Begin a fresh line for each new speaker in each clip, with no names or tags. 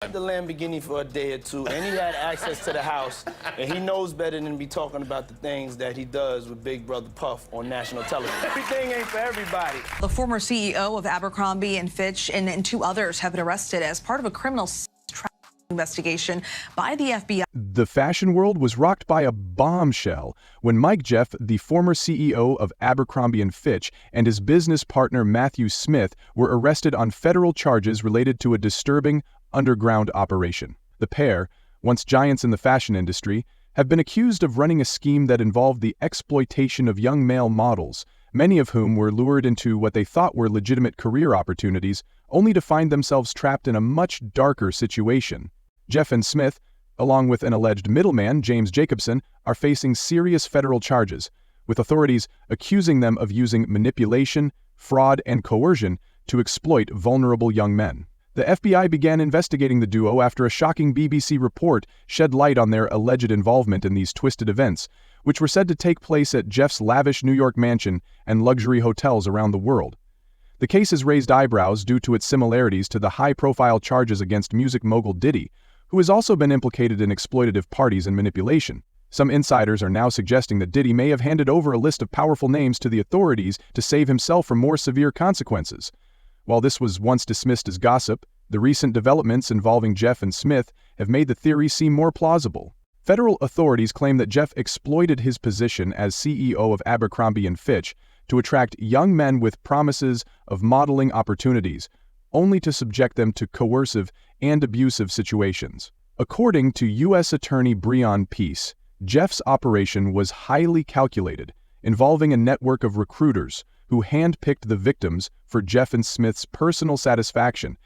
The Lamborghini for a day or two, and he had access to the house, and he knows better than to be talking about the things that he does with Big Brother Puff on national television. Everything ain't for everybody.
The former CEO of Abercrombie and Fitch and two others have been arrested as part of a criminal trafficking investigation by the FBI.
The fashion world was rocked by a bombshell when Mike Jeff, the former CEO of Abercrombie and Fitch, and his business partner Matthew Smith were arrested on federal charges related to a disturbing underground operation. The pair, once giants in the fashion industry, have been accused of running a scheme that involved the exploitation of young male models, many of whom were lured into what they thought were legitimate career opportunities, only to find themselves trapped in a much darker situation. Jeff and Smith, along with an alleged middleman, James Jacobson, are facing serious federal charges, with authorities accusing them of using manipulation, fraud, and coercion to exploit vulnerable young men. The FBI began investigating the duo after a shocking BBC report shed light on their alleged involvement in these twisted events, which were said to take place at Jeff's lavish New York mansion and luxury hotels around the world. The case has raised eyebrows due to its similarities to the high-profile charges against music mogul Diddy, who has also been implicated in exploitative parties and manipulation. Some insiders are now suggesting that Diddy may have handed over a list of powerful names to the authorities to save himself from more severe consequences. While this was once dismissed as gossip, the recent developments involving Jeff and Smith have made the theory seem more plausible. Federal authorities claim that Jeff exploited his position as CEO of Abercrombie and Fitch to attract young men with promises of modeling opportunities, only to subject them to coercive and abusive situations. According to U.S. Attorney Breon Peace, Jeff's operation was highly calculated, involving a network of recruiters who handpicked the victims for Jeff and Smith's personal satisfaction.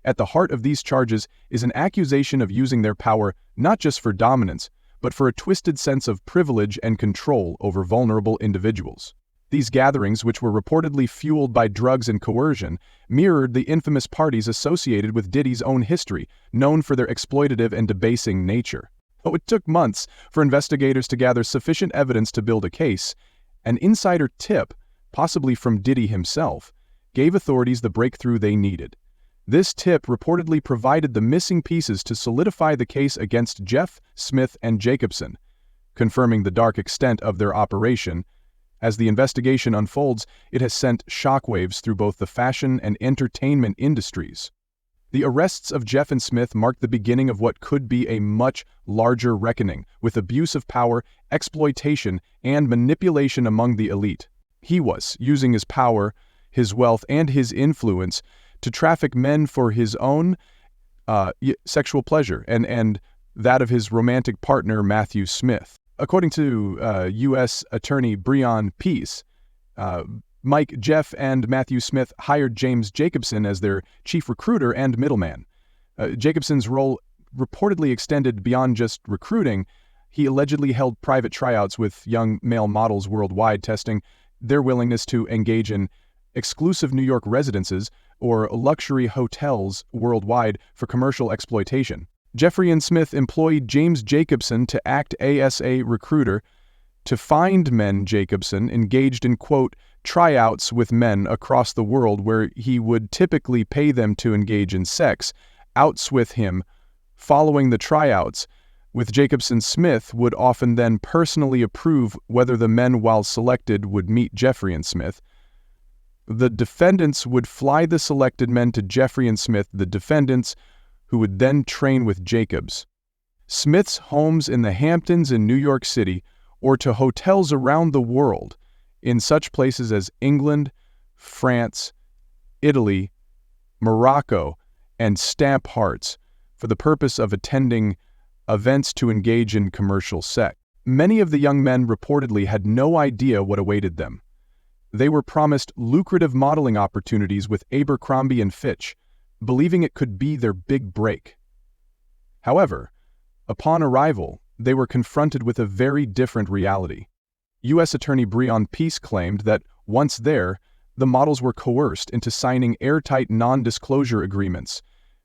At the heart of these charges is an accusation of using their power not just for dominance, but for a twisted sense of privilege and control over vulnerable individuals. These gatherings, which were reportedly fueled by drugs and coercion, mirrored the infamous parties associated with Diddy's own history, known for their exploitative and debasing nature. Though it took months for investigators to gather sufficient evidence to build a case, an insider tip, possibly from Diddy himself, gave authorities the breakthrough they needed. This tip reportedly provided the missing pieces to solidify the case against Jeff, Smith, and Jacobson, confirming the dark extent of their operation. As the investigation unfolds, it has sent shockwaves through both the fashion and entertainment industries. The arrests of Jeff and Smith mark the beginning of what could be a much larger reckoning with abuse of power, exploitation, and manipulation among the elite. He was using his power, his wealth, and his influence to traffic men for his own sexual pleasure and that of his romantic partner, Matthew Smith. According to U.S. Attorney Breon Peace, Mike Jeff and Matthew Smith hired James Jacobson as their chief recruiter and middleman. Jacobson's role reportedly extended beyond just recruiting. He allegedly held private tryouts with young male models worldwide, testing their willingness to engage in exclusive New York residences or luxury hotels worldwide for commercial exploitation. Jeffrey and Smith employed James Jacobson to act as a recruiter to find men. Jacobson engaged in, quote, tryouts with men across the world where he would typically pay them to engage in sex, outs with him. Following the tryouts, with Jacobson, Smith would often then personally approve whether the men while selected would meet Jeffrey and Smith. The defendants would fly the selected men to Jeffrey and Smith, the defendants, who would then train with Jacobs. Smith's homes in the Hamptons in New York City, or to hotels around the world, in such places as England, France, Italy, Morocco, and stamp hearts, for the purpose of attending events to engage in commercial sex. Many of the young men reportedly had no idea what awaited them. They were promised lucrative modeling opportunities with Abercrombie and Fitch, believing it could be their big break. However, upon arrival, they were confronted with a very different reality. U.S. Attorney Breon Peace claimed that, once there, the models were coerced into signing airtight non-disclosure agreements,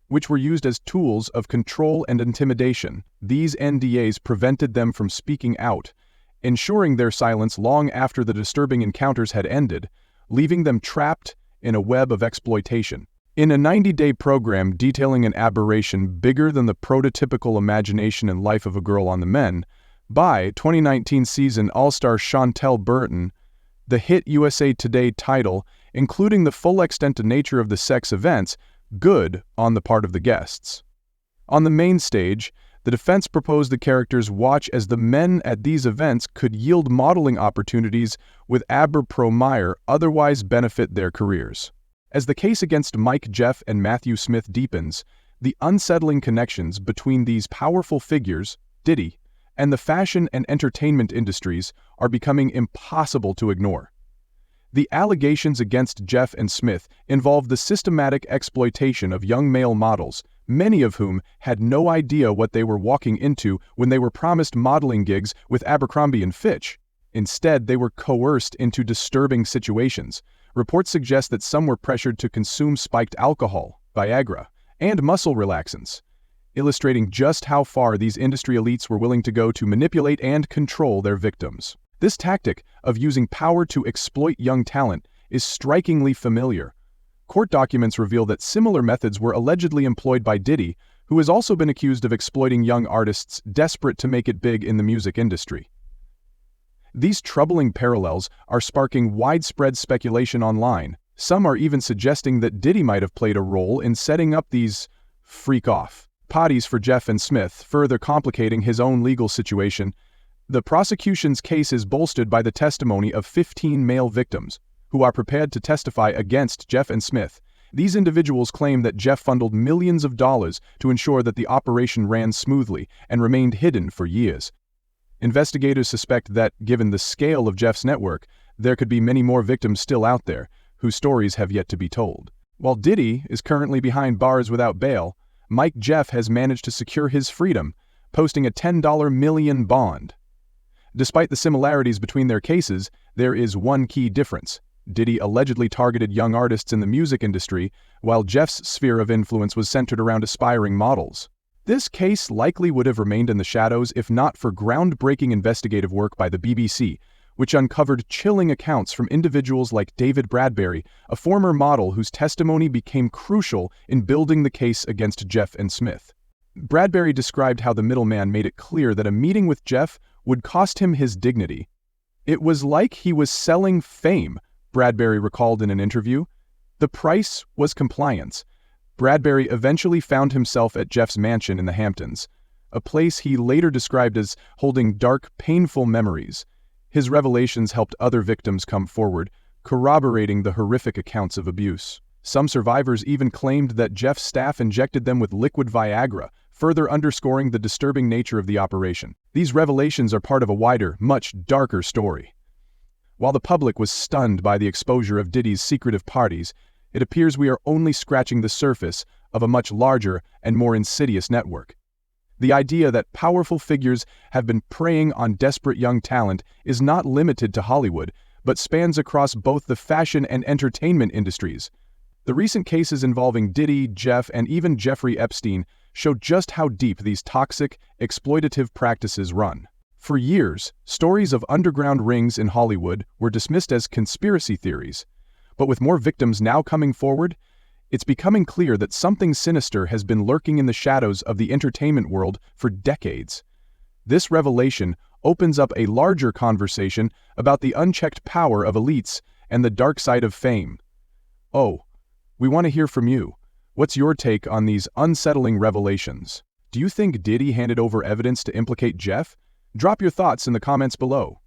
which were used as tools of control and intimidation. These NDAs prevented them from speaking out, ensuring their silence long after the disturbing encounters had ended, leaving them trapped in a web of exploitation. In a 90-day program detailing an aberration bigger than the prototypical imagination and life of a girl on the men, by 2019 season All-Star Chantel Burton, the hit USA Today title, including the full extent and nature of the sex events, good on the part of the guests. On the main stage, the defense proposed the characters watch as the men at these events could yield modeling opportunities with Aber-Pro-Meyer otherwise benefit their careers. As the case against Mike Jeff and Matthew Smith deepens, the unsettling connections between these powerful figures, Diddy, and the fashion and entertainment industries are becoming impossible to ignore. The allegations against Jeff and Smith involve the systematic exploitation of young male models, many of whom had no idea what they were walking into when they were promised modeling gigs with Abercrombie & Fitch. Instead, they were coerced into disturbing situations. Reports suggest that some were pressured to consume spiked alcohol, Viagra, and muscle relaxants, illustrating just how far these industry elites were willing to go to manipulate and control their victims. This tactic of using power to exploit young talent is strikingly familiar. Court documents reveal that similar methods were allegedly employed by Diddy, who has also been accused of exploiting young artists desperate to make it big in the music industry. These troubling parallels are sparking widespread speculation online. Some are even suggesting that Diddy might have played a role in setting up these freak-off parties for Jeff and Smith, further complicating his own legal situation. The prosecution's case is bolstered by the testimony of 15 male victims, who are prepared to testify against Jeff and Smith. These individuals claim that Jeff funneled millions of dollars to ensure that the operation ran smoothly and remained hidden for years. Investigators suspect that, given the scale of Jeff's network, there could be many more victims still out there, whose stories have yet to be told. While Diddy is currently behind bars without bail, Mike Jeff has managed to secure his freedom, posting a $10 million bond. Despite the similarities between their cases, there is one key difference. Diddy allegedly targeted young artists in the music industry, while Jeff's sphere of influence was centered around aspiring models. This case likely would have remained in the shadows if not for groundbreaking investigative work by the BBC, which uncovered chilling accounts from individuals like David Bradbury, a former model whose testimony became crucial in building the case against Jeff and Smith. Bradbury described how the middleman made it clear that a meeting with Jeff would cost him his dignity. "It was like he was selling fame," Bradbury recalled in an interview. The price was compliance. Bradbury eventually found himself at Jeff's mansion in the Hamptons, a place he later described as holding dark, painful memories. His revelations helped other victims come forward, corroborating the horrific accounts of abuse. Some survivors even claimed that Jeff's staff injected them with liquid Viagra, further underscoring the disturbing nature of the operation. These revelations are part of a wider, much darker story. While the public was stunned by the exposure of Diddy's secretive parties, it appears we are only scratching the surface of a much larger and more insidious network. The idea that powerful figures have been preying on desperate young talent is not limited to Hollywood, but spans across both the fashion and entertainment industries. The recent cases involving Diddy, Jeff, and even Jeffrey Epstein show just how deep these toxic, exploitative practices run. For years, stories of underground rings in Hollywood were dismissed as conspiracy theories. But with more victims now coming forward, it's becoming clear that something sinister has been lurking in the shadows of the entertainment world for decades. This revelation opens up a larger conversation about the unchecked power of elites and the dark side of fame. Oh, we want to hear from you. What's your take on these unsettling revelations? Do you think Diddy handed over evidence to implicate Jeff? Drop your thoughts in the comments below.